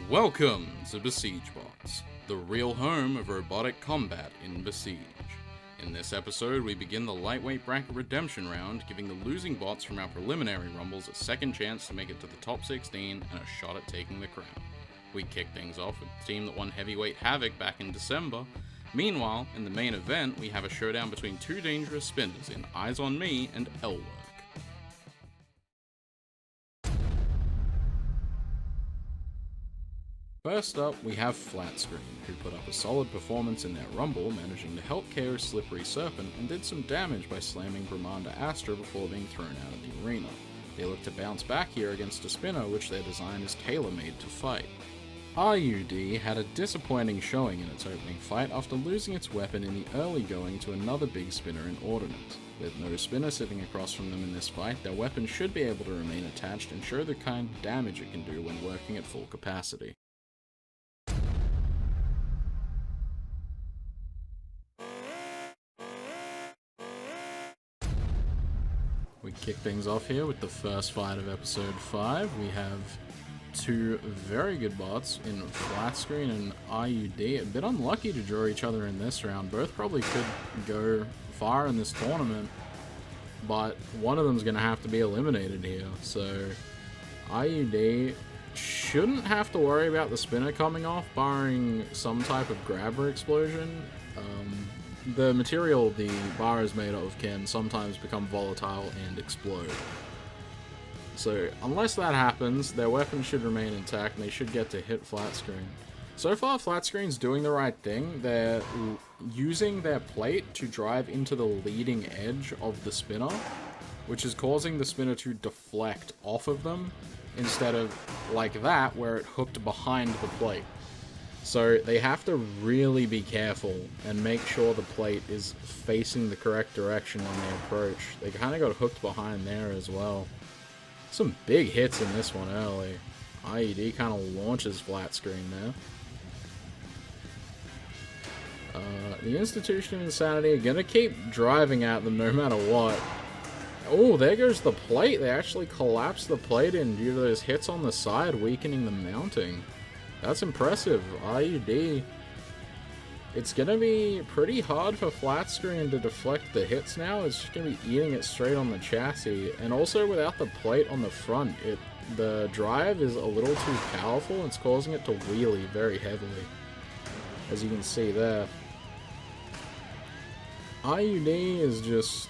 Welcome to Besiege Bots, the real home of robotic combat in Besiege. In this episode, we begin the lightweight bracket redemption round, giving the losing bots from our preliminary rumbles a second chance to make it to the top 16 and a shot at taking the crown. We kick things off with the team that won Heavyweight Havoc back in December. Meanwhile, in the main event, we have a showdown between two dangerous spinners in Eyes on Me and Lwerk. First up, we have Flatscreen, who put up a solid performance in their rumble, managing to help KO Slippery Serpent and did some damage by slamming Brahmanda Astra before being thrown out of the arena. They look to bounce back here against a spinner which their design is tailor-made to fight. RUD had a disappointing showing in its opening fight after losing its weapon in the early going to another big spinner in Ordnance. With no spinner sitting across from them in this fight, their weapon should be able to remain attached and show the kind of damage it can do when working at full capacity. We kick things off here with the first fight of episode 5. We have two very good bots in Flatscreen and RUD. A bit unlucky to draw each other in this round. Both probably could go far in this tournament, but one of them is going to have to be eliminated here. So RUD shouldn't have to worry about the spinner coming off, barring some type of grabber explosion. The material the bar is made of can sometimes become volatile and explode. So unless that happens, their weapon should remain intact and they should get to hit Flatscreen. So far, Flatscreen's doing the right thing. They're using their plate to drive into the leading edge of the spinner, which is causing the spinner to deflect off of them instead of like that, where it hooked behind the plate. So they have to really be careful and make sure the plate is facing the correct direction when they approach. They kind of got hooked behind there as well. Some big hits in this one early. IED kind of launches Flatscreen there. The Institution of Insanity are going to keep driving at them no matter what. Oh, there goes the plate. They actually collapsed the plate in due to those hits on the side, weakening the mounting. That's impressive. IUD. It's going to be pretty hard for Flatscreen to deflect the hits now. It's just going to be eating it straight on the chassis. And also without the plate on the front, the drive is a little too powerful. It's causing it to wheelie very heavily, as you can see there. IUD is just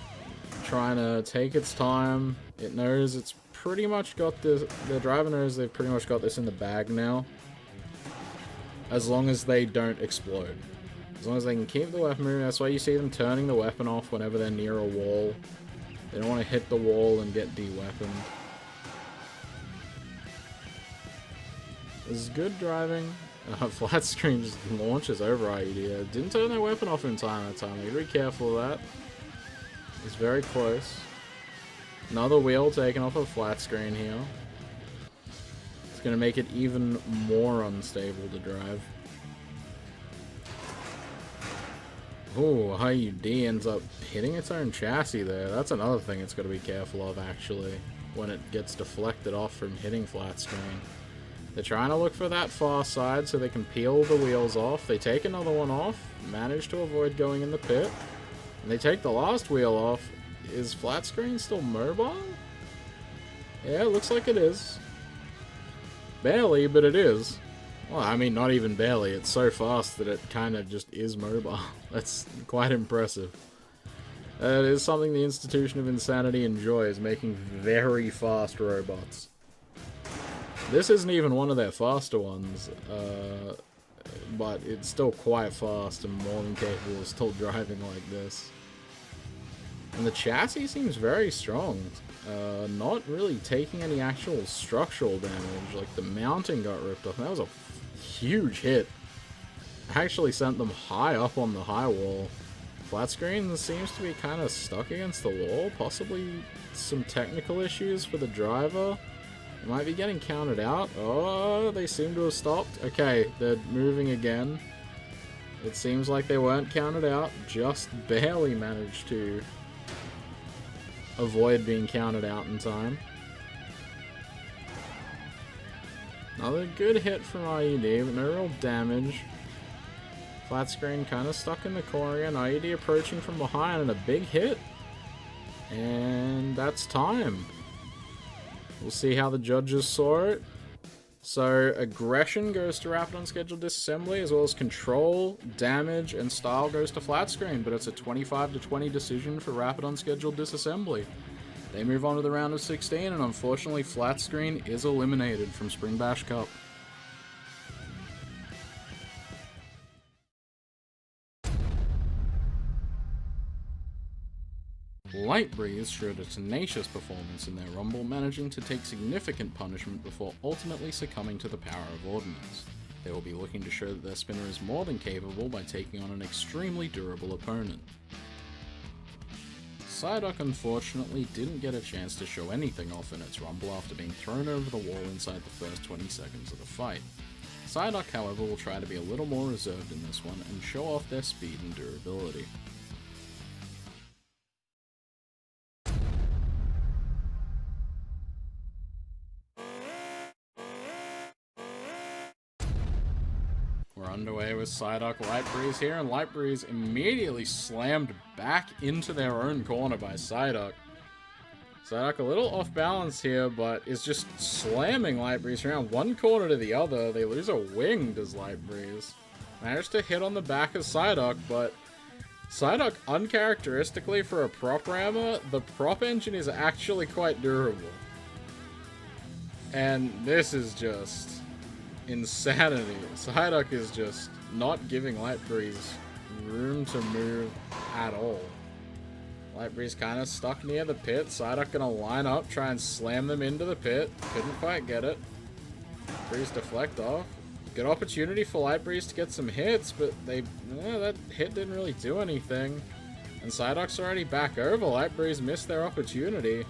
trying to take its time. It knows it's pretty much got this. The driver knows they've pretty much got this in the bag now. As long as they don't explode. As long as they can keep the weapon moving. That's why you see them turning the weapon off whenever they're near a wall. They don't want to hit the wall and get de-weaponed. This is good driving. Flatscreen just launches over IED. Didn't turn their weapon off in time that time. You gotta be careful of that. It's very close. Another wheel taken off of Flatscreen here. It's going to make it even more unstable to drive. Oh, IUD ends up hitting its own chassis there. That's another thing it's got to be careful of, actually, when it gets deflected off from hitting Flatscreen. They're trying to look for that far side so they can peel the wheels off. They take another one off, manage to avoid going in the pit, and they take the last wheel off. Is Flatscreen still mobile? Yeah, it looks like it is. Barely, but it is. Well, I mean, not even barely. It's so fast that it kind of just is mobile. That's quite impressive. It is something the Institution of Insanity enjoys, making very fast robots. This isn't even one of their faster ones, but it's still quite fast and more than capable of still driving like this. And the chassis seems very strong. Not really taking any actual structural damage. Like, the mounting got ripped off. That was a huge hit. Actually sent them high up on the high wall. Flatscreen seems to be kind of stuck against the wall. Possibly some technical issues for the driver. It might be getting counted out. Oh, they seem to have stopped. Okay, they're moving again. It seems like they weren't counted out. Just barely managed to avoid being counted out in time. Another good hit from IED, but no real damage. Flatscreen kind of stuck in the corner, and IED approaching from behind, and a big hit. And that's time. We'll see how the judges saw it. So, aggression goes to Rapid Unscheduled Disassembly, as well as control, damage, and style goes to Flatscreen, but it's a 25-20 decision for Rapid Unscheduled Disassembly. They move on to the round of 16, and unfortunately Flatscreen is eliminated from Spring Bash Cup. Lightbreeze showed a tenacious performance in their Rumble, managing to take significant punishment before ultimately succumbing to the power of Ordnance. They will be looking to show that their spinner is more than capable by taking on an extremely durable opponent. Psyduck unfortunately didn't get a chance to show anything off in its Rumble after being thrown over the wall inside the first 20 seconds of the fight. Psyduck, however, will try to be a little more reserved in this one and show off their speed and durability. We're underway with Psyduck Lightbreeze here, and Lightbreeze immediately slammed back into their own corner by Psyduck. Psyduck a little off balance here, but is just slamming Lightbreeze around one corner to the other. They lose a wing, does Lightbreeze. Managed to hit on the back of Psyduck, but Psyduck, uncharacteristically for a prop rammer, the prop engine is actually quite durable. And this is just insanity. Psyduck is just not giving Lightbreeze room to move at all. Lightbreeze kind of stuck near the pit. Psyduck gonna line up, try and slam them into the pit. Couldn't quite get it. Breeze deflect off. Good opportunity for Lightbreeze to get some hits, but that hit didn't really do anything. And Psyduck's already back over. Lightbreeze missed their opportunity.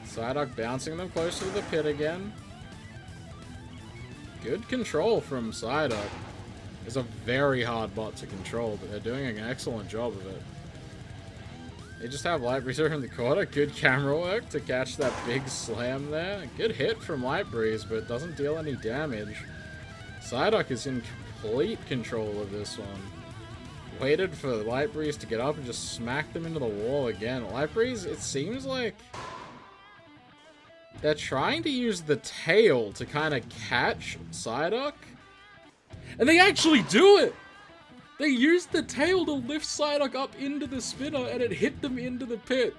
Psyduck bouncing them closer to the pit again. Good control from Psyduck. It's a very hard bot to control, but they're doing an excellent job of it. They just have Lightbreeze over in the corner. Good camera work to catch that big slam there. Good hit from Lightbreeze, but it doesn't deal any damage. Psyduck is in complete control of this one. Waited for Lightbreeze to get up and just smack them into the wall again. Lightbreeze, it seems like they're trying to use the tail to kind of catch Psyduck. And they actually do it! They used the tail to lift Psyduck up into the spinner, and it hit them into the pit.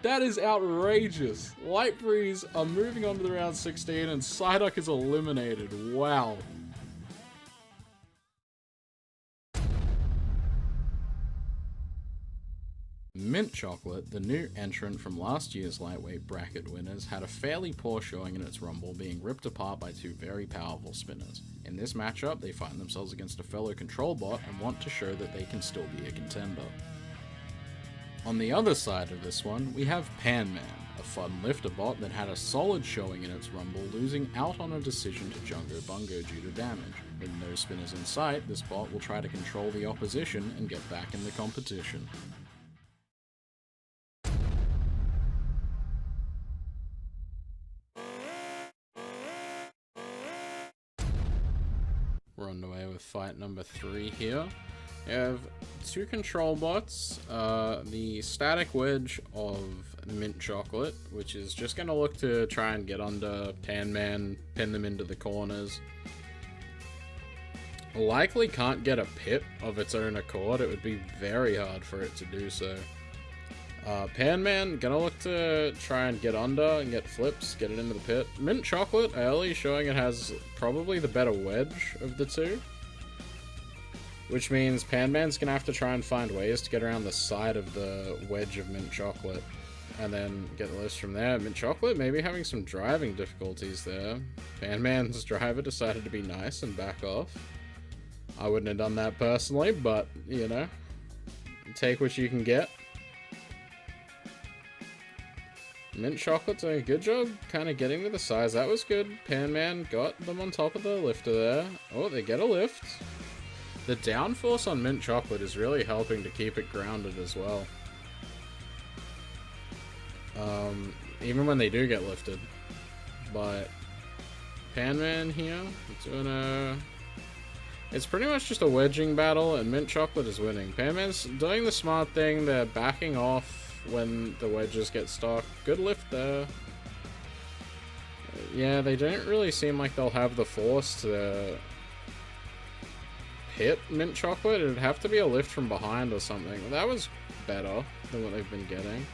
That is outrageous. Lightbreeze are moving on to the round 16, and Psyduck is eliminated. Wow. Mint Chocolate, the new entrant from last year's lightweight bracket winners, had a fairly poor showing in its Rumble, being ripped apart by two very powerful spinners. In this matchup, they find themselves against a fellow control bot and want to show that they can still be a contender. On the other side of this one, we have Panman, a fun lifter bot that had a solid showing in its Rumble, losing out on a decision to Jungo Bungo due to damage. With no spinners in sight, this bot will try to control the opposition and get back in the competition. We're underway with fight number 3 here. We have two control bots, the static wedge of Mint Chocolate, which is just going to look to try and get under Panman, pin them into the corners. Likely can't get a pit of its own accord. It would be very hard for it to do so. Panman gonna look to try and get under and get flips, get it into the pit. Mint Chocolate early, showing it has probably the better wedge of the two. Which means Panman's gonna have to try and find ways to get around the side of the wedge of Mint Chocolate. And then get the lifts from there. Mint Chocolate maybe having some driving difficulties there. Panman's driver decided to be nice and back off. I wouldn't have done that personally, but, you know, take what you can get. Mint Chocolate doing a good job kind of getting to the sides. That was good. Panman got them on top of the lifter there. Oh, they get a lift. The downforce on Mint Chocolate is really helping to keep it grounded as well. Even when they do get lifted. But Panman here. It's pretty much just a wedging battle, and Mint Chocolate is winning. Panman's doing the smart thing. They're backing off when the wedges get stuck. Good lift there. Yeah, they don't really seem like they'll have the force to hit Mint Chocolate. It'd have to be a lift from behind or something. That was better than what they've been getting.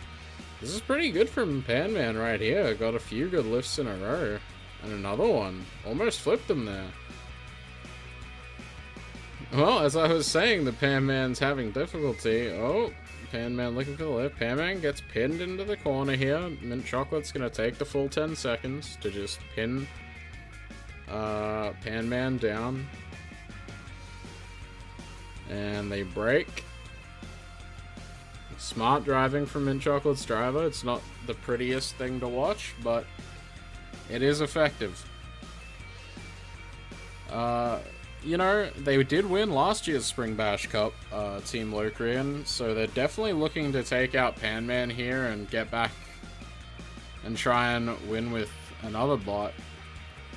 This is pretty good from Panman right here. Got a few good lifts in a row. And another one. Almost flipped them there. Well, as I was saying, the Panman's having difficulty. Oh, Panman looking for the lift. Panman gets pinned into the corner here. Mint Chocolate's going to take the full 10 seconds to just pin Panman down. And they break. Smart driving from Mint Chocolate's driver. It's not the prettiest thing to watch, but it is effective. You know, they did win last year's Spring Bash Cup, Team Locrian, so they're definitely looking to take out Panman here and get back and try and win with another bot.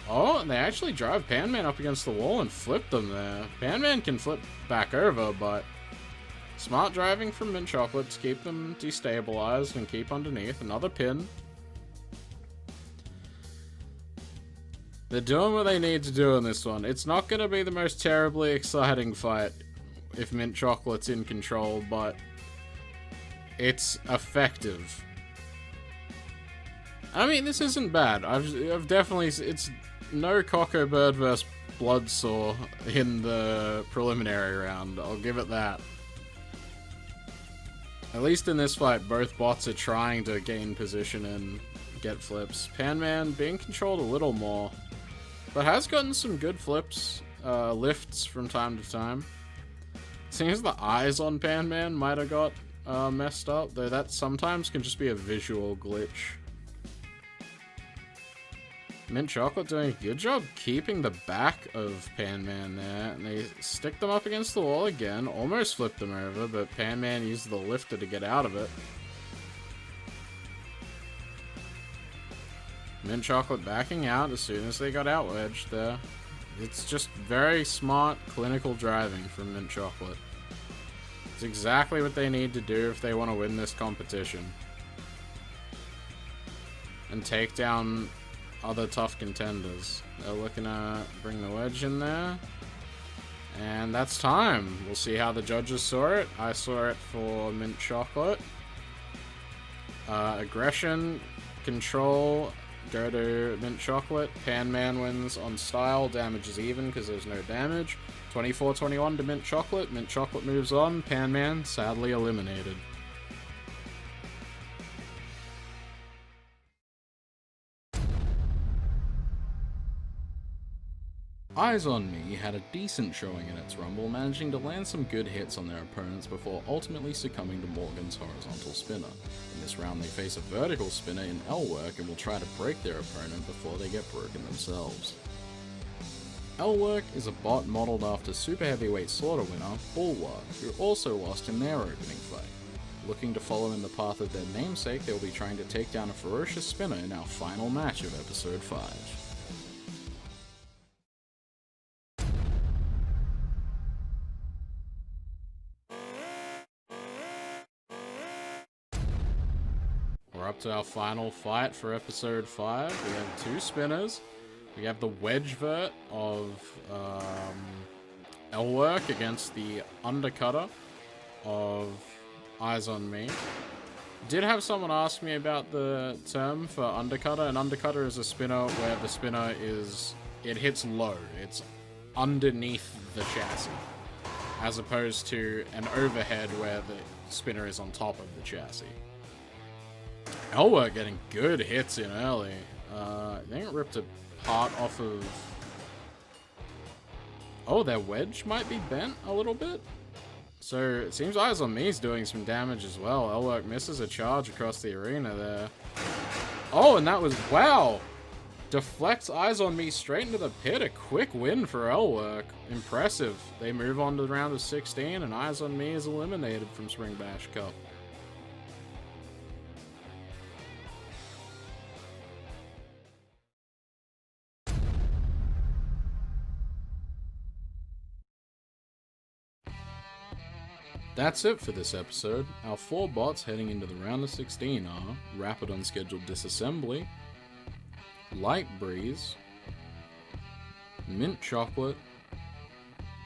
Oh, and they actually drive Panman up against the wall and flip them there. Panman can flip back over, but smart driving from Mint Chocolate to keep them destabilized and keep underneath. Another pin. They're doing what they need to do in this one. It's not going to be the most terribly exciting fight if Mint Chocolate's in control, but it's effective. I mean, this isn't bad. I've definitely... It's no Coco Bird vs. Bloodsaw in the preliminary round. I'll give it that. At least in this fight, both bots are trying to gain position and get flips. Panman being controlled a little more, but has gotten some good flips, lifts from time to time. Seems the eyes on Panman might have got messed up, though that sometimes can just be a visual glitch. Mint Chocolate doing a good job keeping the back of Panman there, and they stick them up against the wall again, almost flipped them over, but Panman used the lifter to get out of it. Mint Chocolate backing out as soon as they got out wedged there. It's just very smart, clinical driving from Mint Chocolate. It's exactly what they need to do if they want to win this competition. And take down other tough contenders. They're looking to bring the wedge in there. And that's time. We'll see how the judges saw it. I saw it for Mint Chocolate. Aggression, control, go to Mint Chocolate. Panman wins on style. Damage is even because there's no damage. 24-21 to Mint Chocolate. Mint Chocolate moves on. Panman sadly eliminated. Eyes on Me had a decent showing in its rumble, managing to land some good hits on their opponents before ultimately succumbing to Morgan's horizontal spinner. In this round they face a vertical spinner in Lwerk and will try to break their opponent before they get broken themselves. Lwerk is a bot modelled after super heavyweight slaughter winner Lwerk, who also lost in their opening fight. Looking to follow in the path of their namesake, they will be trying to take down a ferocious spinner in our final match of episode 5. We're up to our final fight for episode 5. We have 2 spinners. We have the wedge vert of Lwerk against the undercutter of Eyes on Me. Did have someone ask me about the term for undercutter. An undercutter is a spinner where the spinner is... it hits low. It's underneath the chassis. As opposed to an overhead where the spinner is on top of the chassis. Lwerk getting good hits in early. I think it ripped a part off of... oh, their wedge might be bent a little bit. So it seems Eyes on Me is doing some damage as well. Lwerk misses a charge across the arena there. Oh, and that was... wow! Deflects Eyes on Me straight into the pit. A quick win for Lwerk. Impressive. They move on to the round of 16, and Eyes on Me is eliminated from Spring Bash Cup. That's it for this episode. Our 4 bots heading into the round of 16 are Rapid Unscheduled Disassembly, Light Breeze, Mint Chocolate,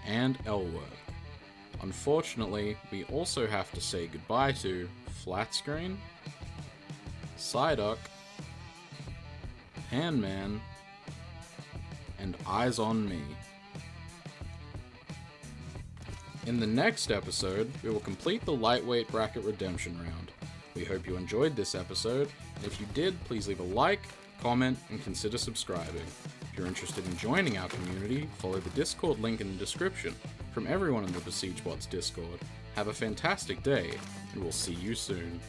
and Lwerk. Unfortunately, we also have to say goodbye to Flatscreen, Psyduck, Panman, and Eyes on Me. In the next episode, we will complete the Lightweight Bracket Redemption round. We hope you enjoyed this episode, and if you did, please leave a like, comment, and consider subscribing. If you're interested in joining our community, follow the Discord link in the description. From everyone in the Besiege Bots Discord, have a fantastic day, and we'll see you soon.